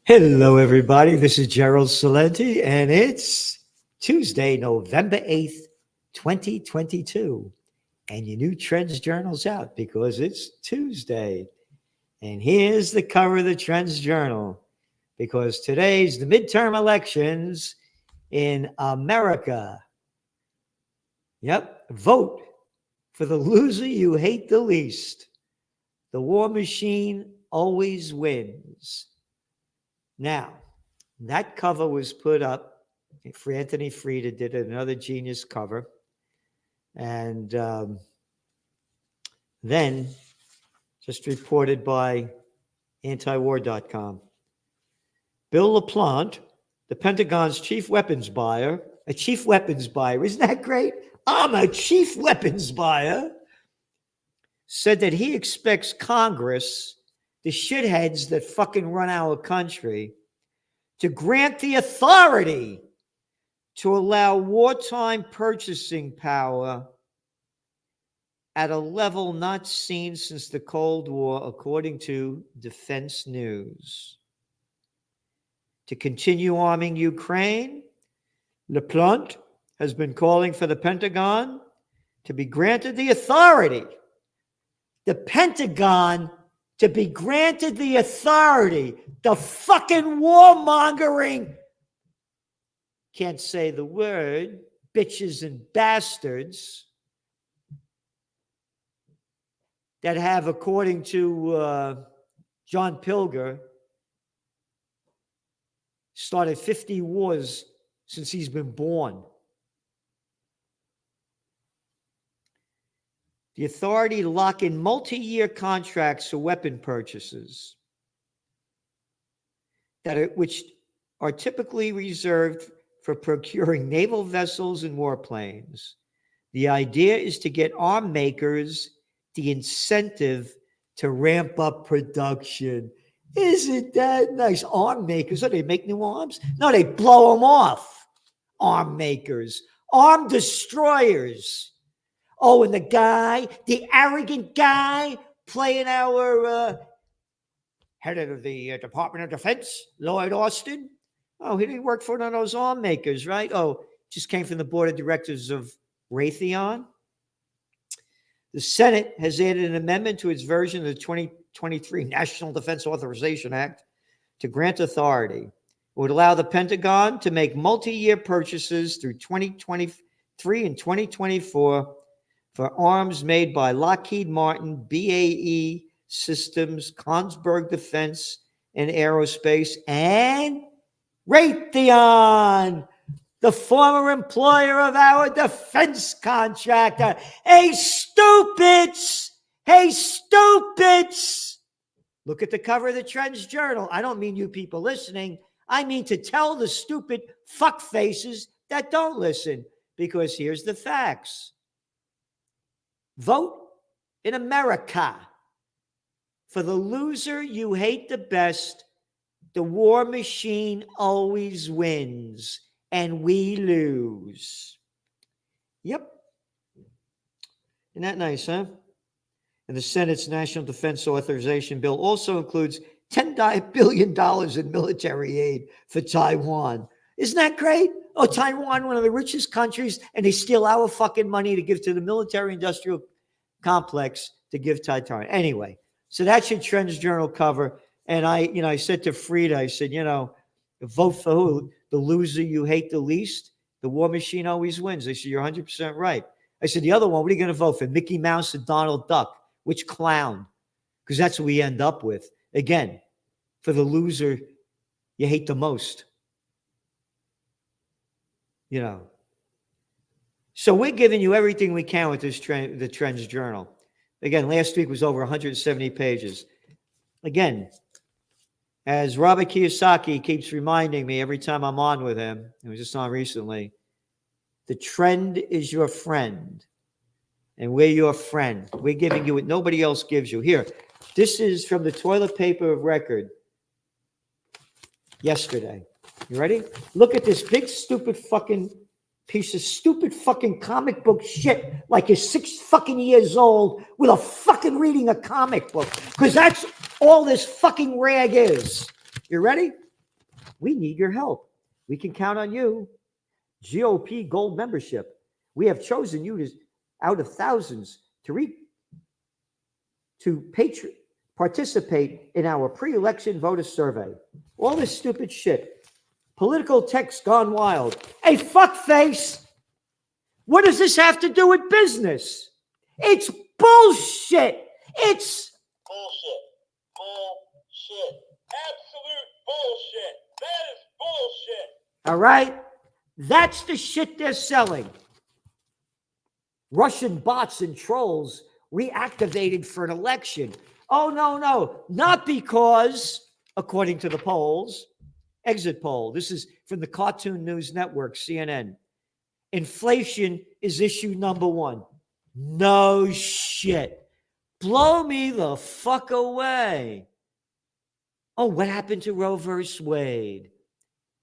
Hello, everybody. This is Gerald Salenti, and it's Tuesday, November 8th, 2022. And your new Trends Journal's out because it's Tuesday. And here's the cover of the Trends Journal because today's the midterm elections in America. Yep, vote for the loser you hate the least. The war machine always wins. Now, that cover was put up for Anthony Frieda, did another genius cover. And then just reported by antiwar.com. Bill LaPlante, the Pentagon's chief weapons buyer, isn't that great? I'm a chief weapons buyer, said that he expects Congress, the shitheads that fucking run our country, to grant the authority to allow wartime purchasing power at a level not seen since the Cold War, according to Defense News. To continue arming Ukraine, LaPlante has been calling for the Pentagon to be granted the authority. The Pentagon to be granted the authority, the fucking warmongering, can't say the word, bitches and bastards, that have, according to John Pilger, started 50 wars since he's been born. The authority to lock in multi-year contracts for weapon purchases which are typically reserved for procuring naval vessels and warplanes. The idea is to get arm makers the incentive to ramp up production. Isn't that nice? Arm makers, they make new arms? No, they blow them off. Arm makers, arm destroyers. Oh, and the arrogant guy playing our head of the Department of Defense, Lloyd Austin. Oh, he didn't work for one of those arm makers, right? Oh, just came from the board of directors of Raytheon. The Senate has added an amendment to its version of the 2023 National Defense Authorization Act to grant authority. It would allow the Pentagon to make multi-year purchases through 2023 and 2024 for arms made by Lockheed Martin, BAE Systems, Kongsberg Defense and Aerospace, and Raytheon, the former employer of our defense contractor. Hey, stupids! Hey, stupids! Look at the cover of the Trends Journal. I don't mean you people listening. I mean to tell the stupid fuck faces that don't listen, because here's the facts. Vote in America for the loser you hate the best. The war machine always wins, and we lose. Yep. Isn't that nice, huh? And the Senate's National Defense Authorization Bill also includes $10 billion in military aid for Taiwan. Isn't that great? Oh, Taiwan, one of the richest countries, and they steal our fucking money to give to the military-industrial complex to give to Taiwan. Anyway, so that's your Trends Journal cover. And I said to Frieda, I said, vote for who? The loser you hate the least? The war machine always wins. They said, you're 100% right. I said, the other one, what are you going to vote for? Mickey Mouse or Donald Duck? Which clown? Because that's what we end up with. Again, for the loser you hate the most. So we're giving you everything we can with this the Trends Journal. Again, last week was over 170 pages. Again, as Robert Kiyosaki keeps reminding me every time I'm on with him, he was just on recently, the trend is your friend, and we're your friend. We're giving you what nobody else gives you. Here, this is from the toilet paper of record yesterday. You ready? Look at this big, stupid fucking piece of stupid fucking comic book shit, like you're 6 fucking years old with a fucking reading a comic book, because that's all this fucking rag is. You ready? We need your help. We can count on you. GOP Gold membership. We have chosen you out of thousands to participate in our pre-election voter survey. All this stupid shit. Political text gone wild. Hey, fuckface! What does this have to do with business? It's bullshit. It's bullshit. Bullshit. Absolute bullshit. That is bullshit. All right? That's the shit they're selling. Russian bots and trolls reactivated for an election. Oh, no. Not because, according to the polls, exit poll. This is from the Cartoon News Network, CNN. Inflation is issue number one. No shit. Blow me the fuck away. Oh, what happened to Roe versus Wade?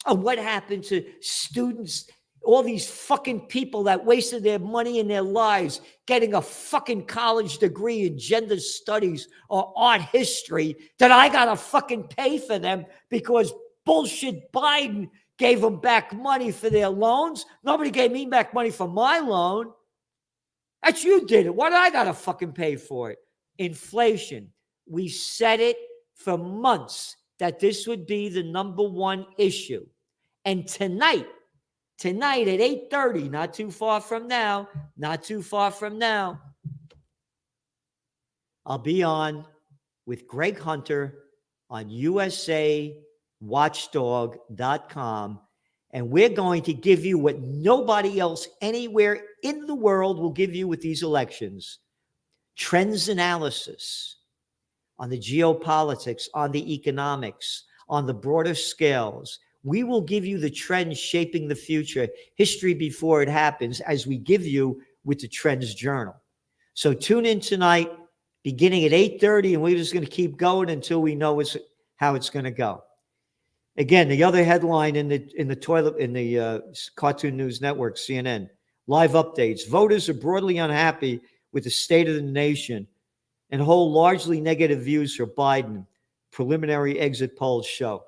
Oh, what happened to students, all these fucking people that wasted their money and their lives getting a fucking college degree in gender studies or art history that I gotta fucking pay for them because bullshit Biden gave them back money for their loans. Nobody gave me back money for my loan. That's you did it. Why did I gotta fucking pay for it? Inflation. We said it for months that this would be the number one issue. And tonight at 8:30, not too far from now, I'll be on with Greg Hunter on usawatchdog.com, and we're going to give you what nobody else anywhere in the world will give you with these elections. Trends analysis on the geopolitics, on the economics, on the broader scales. We will give you the trends shaping the future, history before it happens, as we give you with the Trends Journal. So tune in tonight, beginning at 8:30, and we're just going to keep going until we know how it's going to go. Again, the other headline in the Cartoon News Network, CNN, live updates. Voters are broadly unhappy with the state of the nation and hold largely negative views for Biden. Preliminary exit polls show.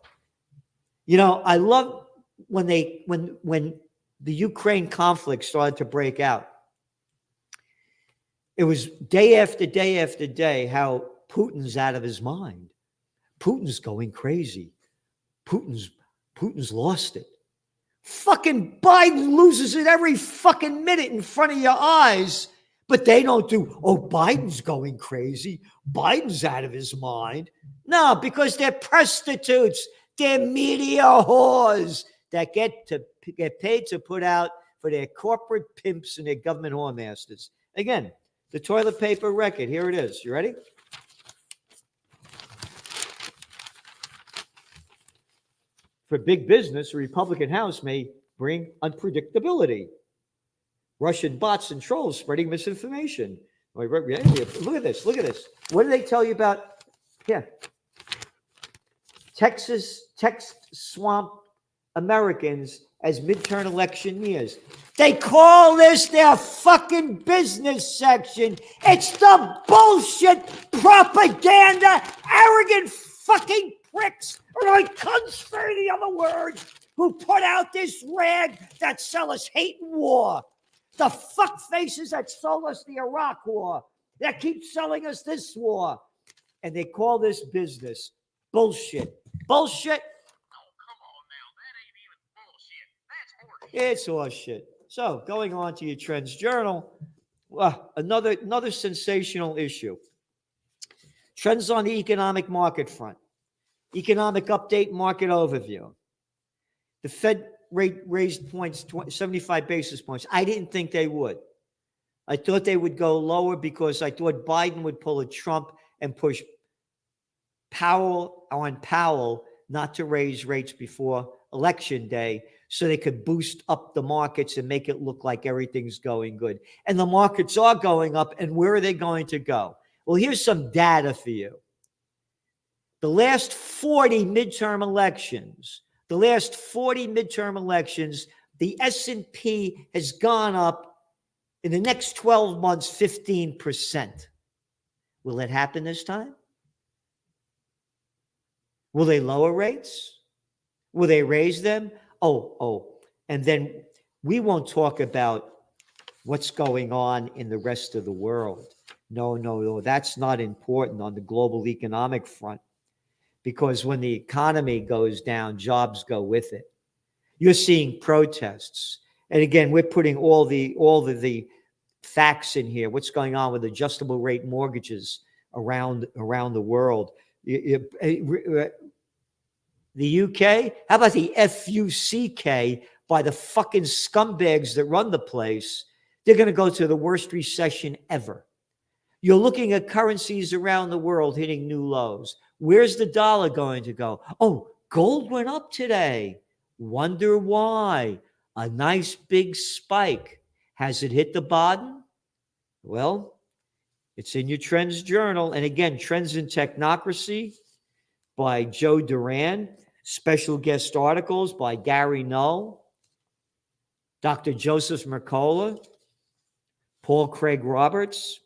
You know, I love when the Ukraine conflict started to break out. It was day after day after day how Putin's out of his mind. Putin's going crazy. Putin's lost it. Fucking Biden loses it every fucking minute in front of your eyes, but they don't do, oh, Biden's going crazy. Biden's out of his mind. No, because they're prostitutes. They're media whores that get paid to put out for their corporate pimps and their government whoremasters. Again, the toilet paper record. Here it is. You ready? For big business, a Republican House may bring unpredictability. Russian bots and trolls spreading misinformation. Look at this. What do they tell you about? Yeah. Texas text swamp Americans as midterm election years. They call this their fucking business section. It's the bullshit propaganda, arrogant fucking pricks, or I can't say the other word, who put out this rag that sell us hate and war. The fuck faces that sold us the Iraq war, that keep selling us this war. And they call this business. Bullshit. Bullshit. Oh, come on now. That ain't even bullshit. That's horseshit. It's horseshit. So, going on to your Trends Journal, another sensational issue. Trends on the economic market front. Economic update, market overview. The Fed rate raised points, 75 basis points. I didn't think they would. I thought they would go lower because I thought Biden would pull a Trump and push Powell not to raise rates before election day so they could boost up the markets and make it look like everything's going good. And the markets are going up, and where are they going to go? Well, here's some data for you. The last 40 midterm elections, the S&P has gone up in the next 12 months 15%. Will it happen this time? Will they lower rates? Will they raise them? Oh. And then we won't talk about what's going on in the rest of the world. No. That's not important on the global economic front, because when the economy goes down, jobs go with it. You're seeing protests. And again, we're putting all the facts in here. What's going on with adjustable rate mortgages around the world? The UK? How about the FUCK by the fucking scumbags that run the place? They're going to go to the worst recession ever. You're looking at currencies around the world hitting new lows. Where's the dollar going to go? Oh, gold went up today. Wonder why? A nice big spike. Has it hit the bottom? Well, it's in your Trends Journal. And again, Trends in Technocracy by Joe Duran. Special guest articles by Gary Null, Dr. Joseph Mercola, Paul Craig Roberts,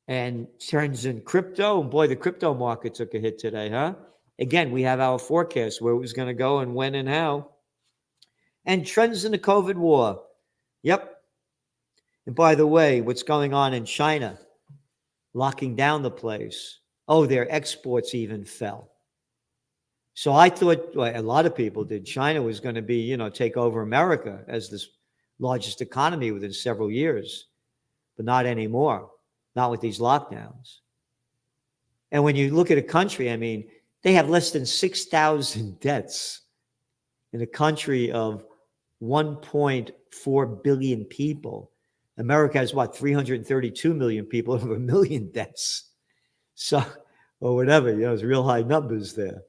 and Trends in Crypto. And boy, the crypto market took a hit today, huh? Again, we have our forecast where it was going to go and when and how. And Trends in the COVID war. Yep. And by the way, what's going on in China? Locking down the place. Oh, their exports even fell. So I thought, well, a lot of people did, China was going to be, take over America as this largest economy within several years, but not anymore, not with these lockdowns. And when you look at a country, I mean, they have less than 6,000 deaths in a country of 1.4 billion people. America has what, 332 million people, over 1 million deaths. So, or whatever, it's real high numbers there.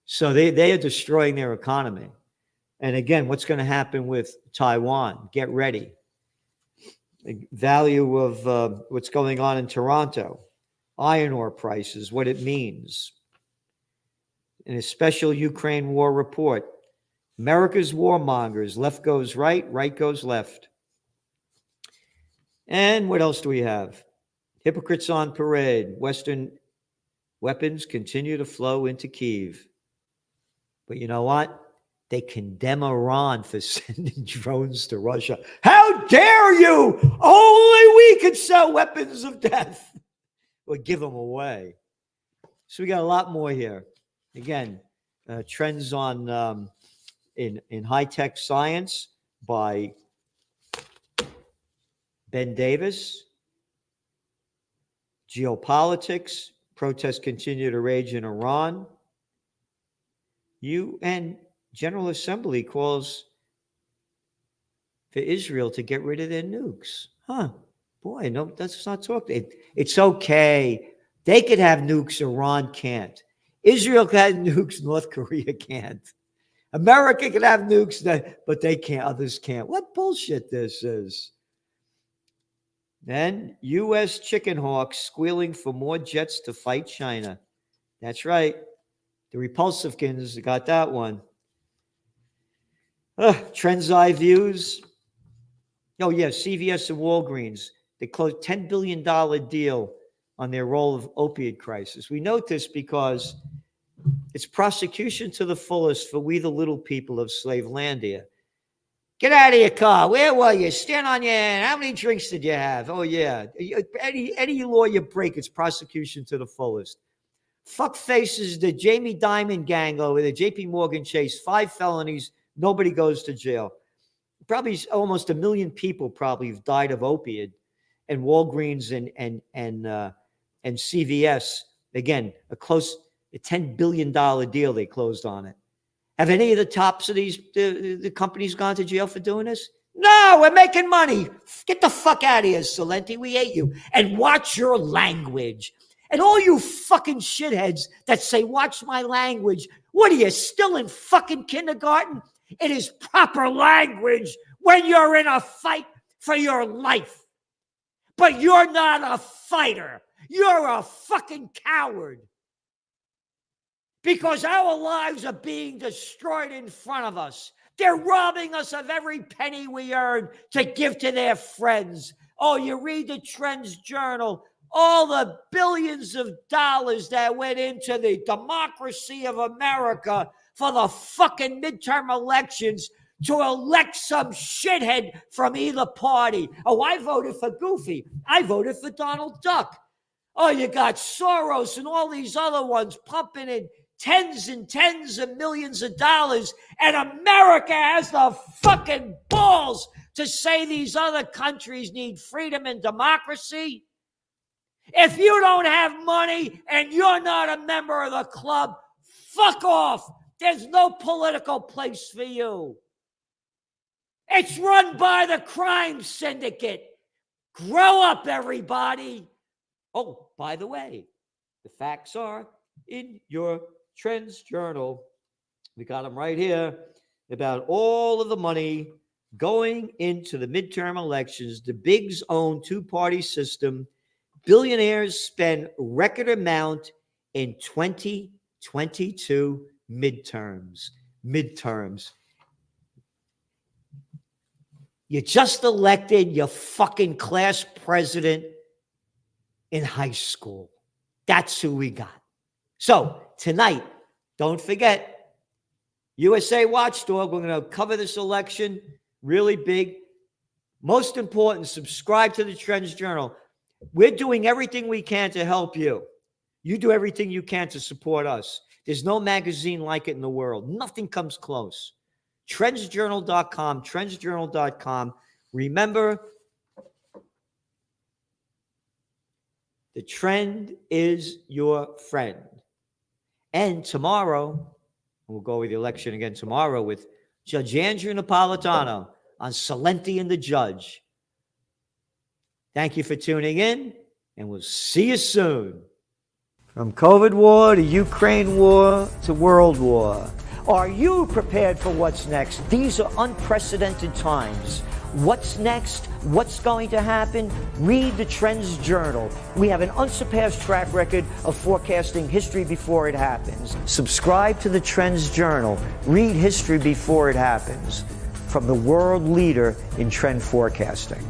So they are destroying their economy. And again, what's going to happen with Taiwan? Get ready. The value of what's going on in Toronto, iron ore prices, what it means. In a special Ukraine war report, America's warmongers, left goes right, right goes left. And what else do we have? Hypocrites on parade. Western weapons continue to flow into Kyiv. But you know what? They condemn Iran for sending drones to Russia. How dare you? Only we can sell weapons of death or give them away. So we got a lot more here. Again, trends on in high-tech science by Ben Davis. Geopolitics, protests continue to rage in Iran. UN General Assembly calls for Israel to get rid of their nukes. Boy, no, let's not talk. It's okay. They could have nukes, Iran can't. Israel can have nukes, North Korea can't. America can have nukes, but they can't, others can't. What bullshit this is. Then U.S. chicken hawks squealing for more jets to fight China. That's right. The Repulsivekins got that one. Trends Eye Views. Oh, yeah, CVS and Walgreens. They closed $10 billion deal on their role of opioid crisis. We note this because it's prosecution to the fullest for we the little people of Slavelandia. Get out of your car. Where were you? Stand on your hand. How many drinks did you have? Oh, yeah. Any law you break, it's prosecution to the fullest. Fuck faces, the Jamie Dimon gang over there, JP Morgan Chase, 5 felonies, nobody goes to jail. Probably almost 1 million people probably have died of opiate, and Walgreens and CVS, again, a $10 billion deal they closed on it. Have any of the tops of the companies gone to jail for doing this? No, we're making money. Get the fuck out of here, Salenti. We hate you. And watch your language. And all you fucking shitheads that say, watch my language. What are you, still in fucking kindergarten? It is proper language when you're in a fight for your life. But you're not a fighter. You're a fucking coward. Because our lives are being destroyed in front of us. They're robbing us of every penny we earn to give to their friends. Oh, you read the Trends Journal. all the billions of dollars that went into the democracy of America for the fucking midterm elections to elect some shithead from either party. Oh, I voted for Goofy. I voted for Donald Duck. Oh, you got Soros and all these other ones pumping in tens and tens of millions of dollars, and America has the fucking balls to say these other countries need freedom and democracy. If you don't have money and you're not a member of the club, fuck off. There's no political place for you. It's run by the crime syndicate. Grow up, everybody. Oh, by the way, the facts are in your Trends Journal. We got them right here about all of the money going into the midterm elections. The bigs own two-party system. Billionaires spend record amount in 2022 midterms. You just elected your fucking class president in high school. That's who we got. So tonight, don't forget, USA Watchdog, we're going to cover this election really big. Most important, subscribe to the Trends Journal. We're doing everything we can to help you. You do everything you can to support us. There's no magazine like it in the world. Nothing comes close. Trendsjournal.com, trendsjournal.com. Remember, the trend is your friend. And tomorrow, we'll go over the election again tomorrow with Judge Andrew Napolitano on Salenti and the Judge. Thank you for tuning in, and we'll see you soon. From COVID war to Ukraine war to world war. Are you prepared for what's next? These are unprecedented times. What's next? What's going to happen? Read the Trends Journal. We have an unsurpassed track record of forecasting history before it happens. Subscribe to the Trends Journal. Read history before it happens. From the world leader in trend forecasting.